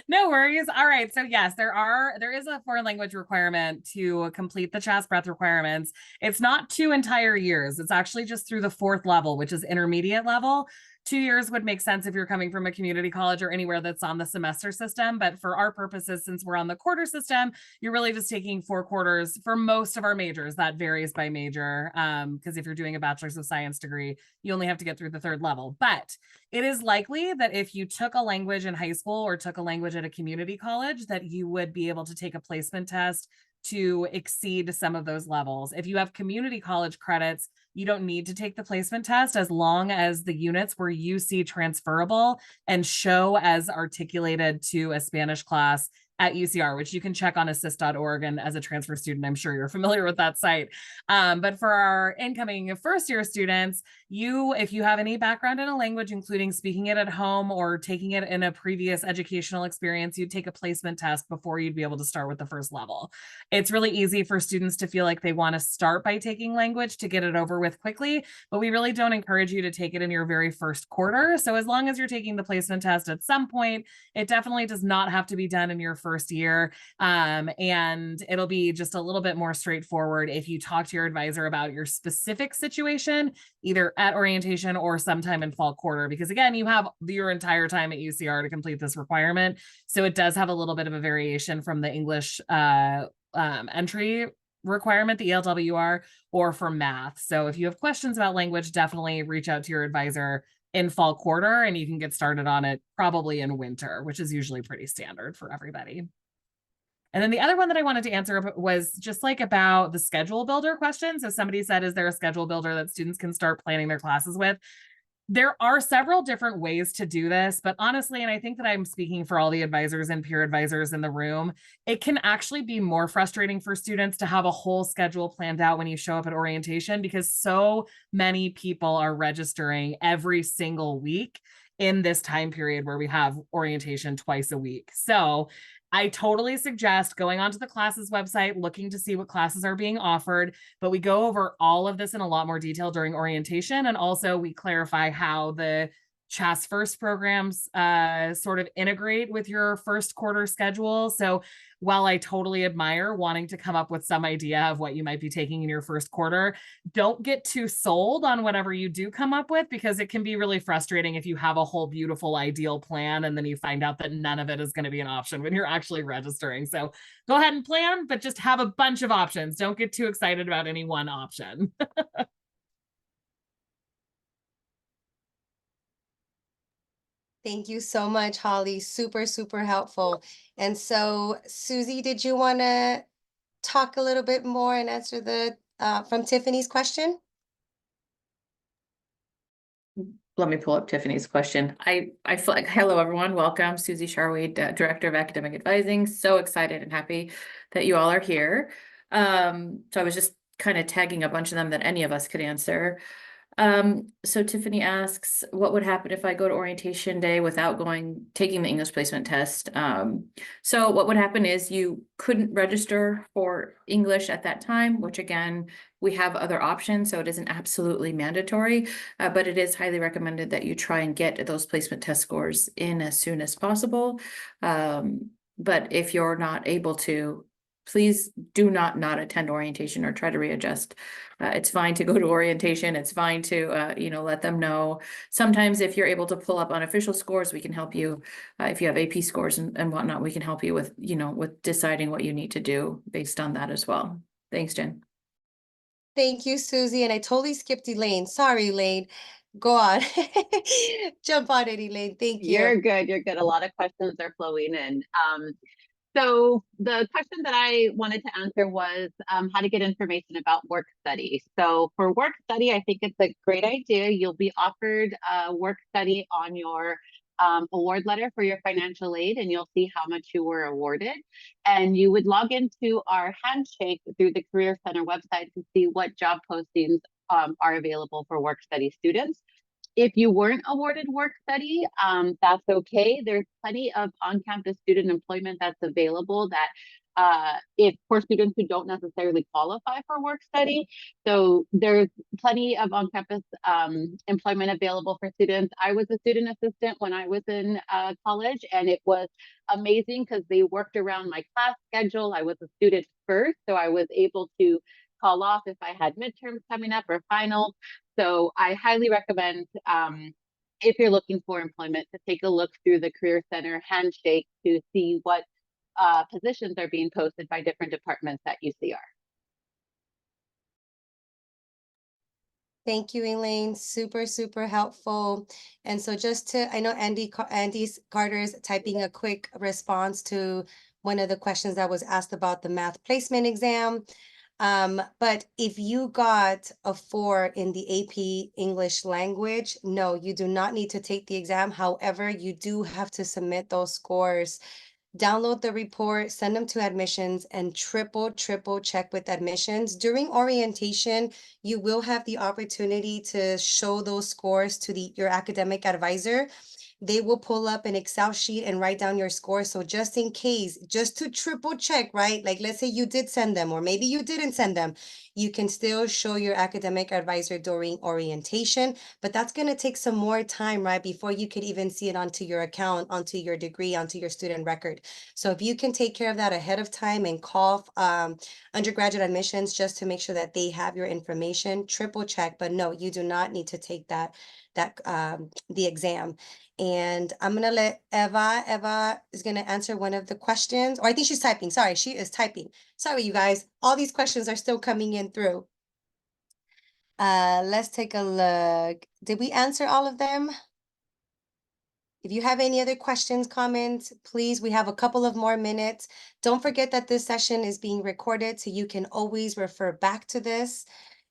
No worries. All right. So yes, there is a foreign language requirement to complete the CHASS breadth requirements. It's not 2 entire years. It's actually just through the 4th level, which is intermediate level. 2 years would make sense if you're coming from a community college or anywhere that's on the semester system. But for our purposes, since we're on the quarter system, you're really just taking 4 quarters for most of our majors. That varies by major. Because if you're doing a bachelor's of science degree, you only have to get through the 3rd level. But it is likely that if you took a language in high school or took a language at a community college, that you would be able to take a placement test to exceed some of those levels. If you have community college credits, you don't need to take the placement test as long as the units were UC transferable and show as articulated to a Spanish class at UCR, which you can check on assist.org. And as a transfer student, I'm sure you're familiar with that site. But for our incoming first year students, if you have any background in a language, including speaking it at home or taking it in a previous educational experience, you'd take a placement test before you'd be able to start with the 1st level. It's really easy for students to feel like they want to start by taking language to get it over with quickly, but we really don't encourage you to take it in your very 1st quarter. So as long as you're taking the placement test at some point, it definitely does not have to be done in your 1st year. And it'll be just a little bit more straightforward if you talk to your advisor about your specific situation, either at orientation or sometime in fall quarter, because again, you have your entire time at UCR to complete this requirement. So it does have a little bit of a variation from the English entry requirement, the ELWR, or for math. So if you have questions about language, definitely reach out to your advisor in fall quarter, and you can get started on it probably in winter, which is usually pretty standard for everybody. And then the other one that I wanted to answer was just like about the schedule builder question. So somebody said, is there a schedule builder that students can start planning their classes with? There are several different ways to do this, but honestly, and I think that I'm speaking for all the advisors and peer advisors in the room, it can actually be more frustrating for students to have a whole schedule planned out when you show up at orientation, because so many people are registering every single week in this time period where we have orientation twice a week. So I totally suggest going onto the classes website, looking to see what classes are being offered, but we go over all of this in a lot more detail during orientation. And also we clarify how the CHASS first programs sort of integrate with your 1st quarter schedule. So while I totally admire wanting to come up with some idea of what you might be taking in your 1st quarter, don't get too sold on whatever you do come up with, because it can be really frustrating if you have a whole beautiful ideal plan and then you find out that none of it is going to be an option when you're actually registering. So go ahead and plan, but just have a bunch of options. Don't get too excited about any one option. Thank you so much, Holly. Super, super helpful. And so, Susie, did you want to talk a little bit more and answer the from Tiffany's question? Let me pull up Tiffany's question. I feel like, hello everyone, welcome. Susie Sharwade, Director of Academic Advising. So excited and happy that you all are here. So I was just kind of tagging a bunch of them that any of us could answer. So Tiffany asks, what would happen if I go to orientation day without taking the English placement test? So what would happen is you couldn't register for English at that time, which again, we have other options, so it isn't absolutely mandatory, but it is highly recommended that you try and get those placement test scores in as soon as possible. But if you're not able to, please do not attend orientation or try to readjust. It's fine to go to orientation. It's fine to, let them know. Sometimes if you're able to pull up unofficial scores, we can help you. If you have AP scores and whatnot, we can help you with, with deciding what you need to do based on that as well. Thanks, Jen. Thank you, Susie. And I totally skipped Elaine. Sorry, Elaine. Go on. Jump on it, Elaine. Thank you. You're good. You're good. A lot of questions are flowing in. So the question that I wanted to answer was how to get information about work study. So for work study, I think it's a great idea. You'll be offered a work study on your award letter for your financial aid, and you'll see how much you were awarded. And you would log into our handshake through the Career Center website to see what job postings are available for work study students. If you weren't awarded work study, that's okay. There's plenty of on-campus student employment that's available that if for students who don't necessarily qualify for work study. So there's plenty of on-campus employment available for students. I was a student assistant when I was in college, and it was amazing because they worked around my class schedule. I was a student first, so I was able to call off if I had midterms coming up or finals. So I highly recommend if you're looking for employment, to take a look through the Career Center handshake to see what positions are being posted by different departments at UCR. Thank you, Elaine. Super, super helpful. And so just to, I know Andy Carter is typing a quick response to one of the questions that was asked about the math placement exam. But if you got a 4 in the AP English language, no, you do not need to take the exam. However, you do have to submit those scores. Download the report, send them to admissions, and triple check with admissions. During orientation, you will have the opportunity to show those scores to your academic advisor. They will pull up an Excel sheet and write down your score. So just in case, just to triple check, right? Like let's say you did send them, or maybe you didn't send them, you can still show your academic advisor during orientation, but that's going to take some more time, right? Before you could even see it onto your account, onto your degree, onto your student record. So if you can take care of that ahead of time and call undergraduate admissions just to make sure that they have your information, triple check, but no, you do not need to take the exam. And I'm gonna let Eva is gonna answer one of the questions, or I think she's typing. Sorry, she is typing. Sorry, you guys, all these questions are still coming in through. Let's take a look. Did we answer all of them? If you have any other questions, comments, please, we have a couple of more minutes. Don't forget that this session is being recorded, so you can always refer back to this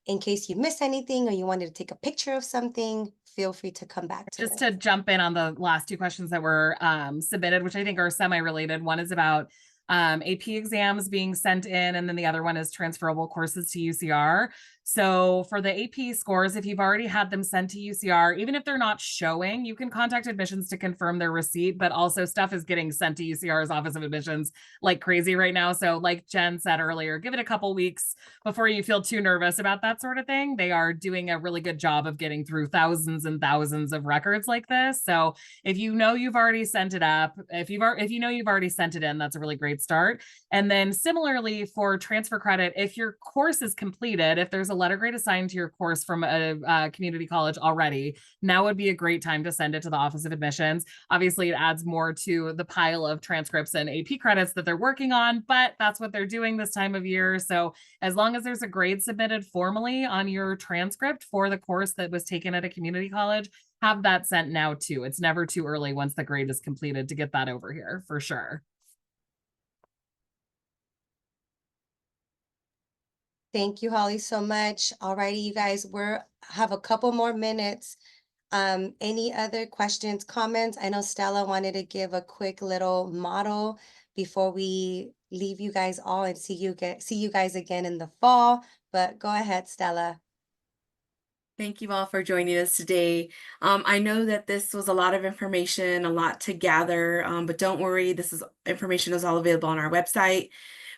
in case you missed anything or you wanted to take a picture of something. Feel free to come back to Just it. to jump in on the last 2 questions that were submitted, which I think are semi-related. One is about AP exams being sent in, and then the other one is transferable courses to UCR. So for the AP scores, if you've already had them sent to UCR, even if they're not showing, you can contact admissions to confirm their receipt, but also stuff is getting sent to UCR's Office of Admissions like crazy right now. So like Jen said earlier, give it a couple weeks before you feel too nervous about that sort of thing. They are doing a really good job of getting through thousands and thousands of records like this. So if you know you've already sent it up, if you know you've already sent it in, that's a really great start. And then similarly for transfer credit, if your course is completed, if there's a letter grade assigned to your course from a community college already, now would be a great time to send it to the Office of Admissions. Obviously, it adds more to the pile of transcripts and AP credits that they're working on, but that's what they're doing this time of year. So as long as there's a grade submitted formally on your transcript for the course that was taken at a community college, have that sent now too. It's never too early once the grade is completed to get that over here for sure. Thank you, Holly, so much. Alrighty, you guys, have a couple more minutes. Any other questions, comments? I know Stella wanted to give a quick little model before we leave you guys all and see you guys again in the fall. But go ahead, Stella. Thank you all for joining us today. I know that this was a lot of information, a lot to gather, but don't worry, information is all available on our website.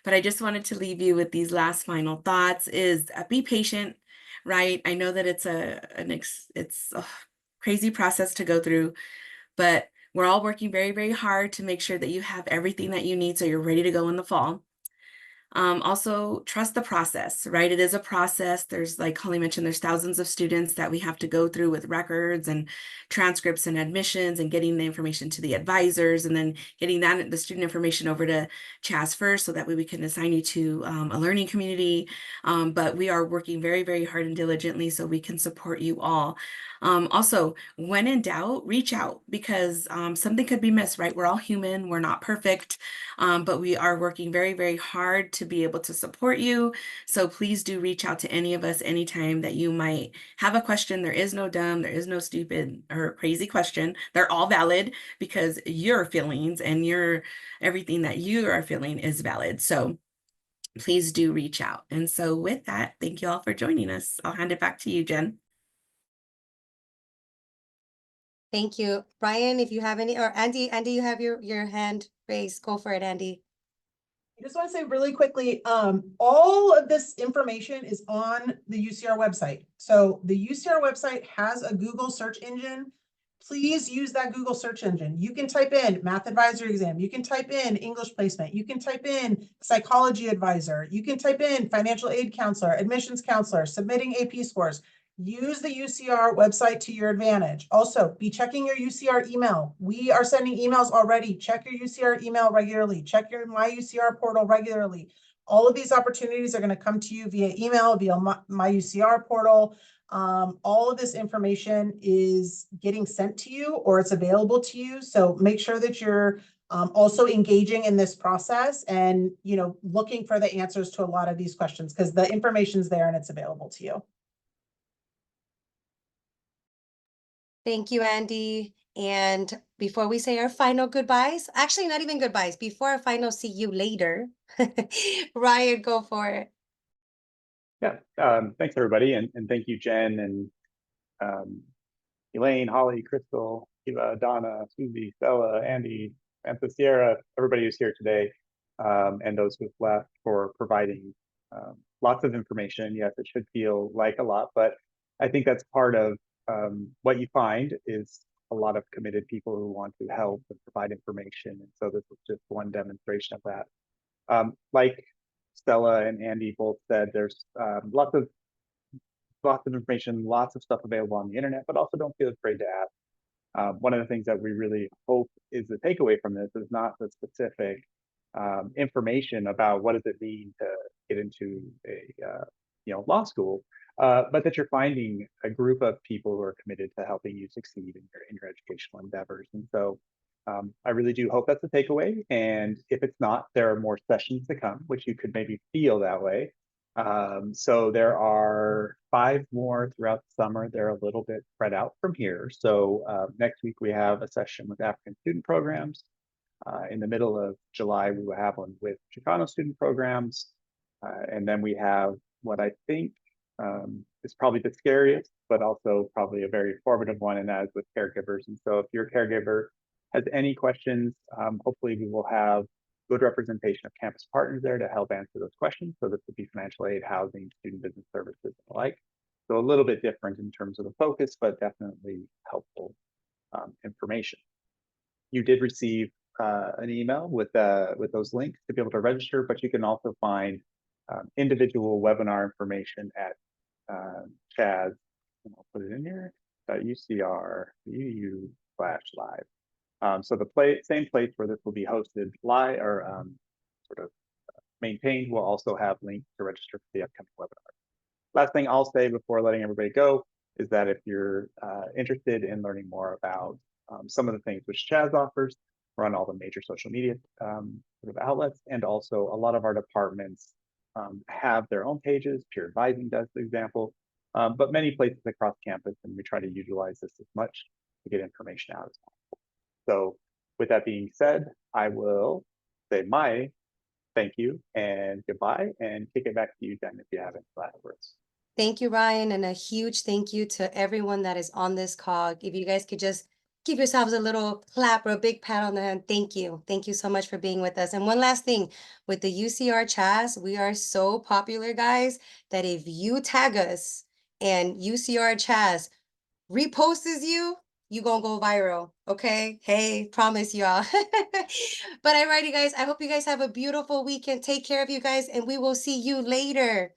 But I just wanted to leave you with these last final thoughts is be patient, right? I know that it's a crazy process to go through, but we're all working very, very hard to make sure that you have everything that you need so you're ready to go in the fall. Also trust the process, right? It is a process. There's, like Holly mentioned, there's thousands of students that we have to go through with records and transcripts and admissions and getting the information to the advisors and then getting the student information over to CHASS first so that way we can assign you to a learning community. But we are working very, very hard and diligently so we can support you all. Also, when in doubt, reach out because something could be missed, right? We're all human, we're not perfect, but we are working very, very hard to be able to support you. So please do reach out to any of us anytime that you might have a question. There is no dumb, there is no stupid or crazy question. They're all valid because your feelings and everything that you are feeling is valid. So please do reach out. And so with that, thank you all for joining us. I'll hand it back to you, Jen. Thank you. Brian, if you have any, or Andy, you have your hand raised. Go for it, Andy. I just want to say really quickly, all of this information is on the UCR website. So the UCR website has a Google search engine. Please use that Google search engine. You can type in math advisor exam. You can type in English placement. You can type in psychology advisor. You can type in financial aid counselor, admissions counselor, submitting AP scores. Use the UCR website to your advantage. Also, be checking your UCR email. We are sending emails already. Check your UCR email regularly. Check your My UCR portal regularly. All of these opportunities are going to come to you via email, via My UCR portal. All of this information is getting sent to you or it's available to you. So make sure that you're also engaging in this process and, you know, looking for the answers to a lot of these questions because the information's there and it's available to you. Thank you, Andy. And before we say our final goodbyes, actually not even goodbyes, before our final see you later, Ryan, go for it. Yeah, thanks everybody, and thank you, Jen and Elaine, Holly, Crystal, Eva, Donna, Susie, Stella, Andy, Samantha, Sierra, everybody who's here today, and those who've left for providing lots of information. Yes, it should feel like a lot, but I think that's part of what you find is a lot of committed people who want to help and provide information. And so this is just one demonstration of that. Like Stella and Andy both said, there's lots of information, lots of stuff available on the internet, but also don't feel afraid to ask. One of the things that we really hope is the takeaway from this is not the specific information about what does it mean to get into a law school, but that you're finding a group of people who are committed to helping you succeed in your educational endeavors. And so I really do hope that's the takeaway. And if it's not, there are more sessions to come, which you could maybe feel that way. So there are 5 more throughout the summer. They're a little bit spread out from here. So next week we have a session with African student programs. In the middle of July, we will have one with Chicano student programs. And then we have what I think is probably the scariest, but also probably a very formative one, and that is with caregivers. And so if your caregiver has any questions, hopefully we will have good representation of campus partners there to help answer those questions. So this would be financial aid, housing, student business services, and the like. So a little bit different in terms of the focus, but definitely helpful information. You did receive an email with those links to be able to register, but you can also find individual webinar information at CHASS, and I'll put it in here, UCR.edu/live. So the same place where this will be hosted live or sort of maintained will also have links to register for the upcoming webinar. Last thing I'll say before letting everybody go is that if you're interested in learning more about some of the things which CHASS offers, we're on all the major social media sort of outlets, and also a lot of our departments have their own pages. Peer advising does, for example, but many places across campus, and we try to utilize this as much to get information out as possible. So with that being said, I will say my thank you and goodbye and kick it back to you, Jen, if you have any last words. Thank you, Ryan, and a huge thank you to everyone that is on this call. If you guys could just give yourselves a little clap or a big pat on the hand. Thank you. Thank you so much for being with us. And one last thing, with the UCR CHASS, we are so popular, guys, that if you tag us and UCR CHASS reposts you gonna go viral, okay? Hey, promise y'all. But alrighty, guys, I hope you guys have a beautiful weekend. Take care of you guys, and we will see you later.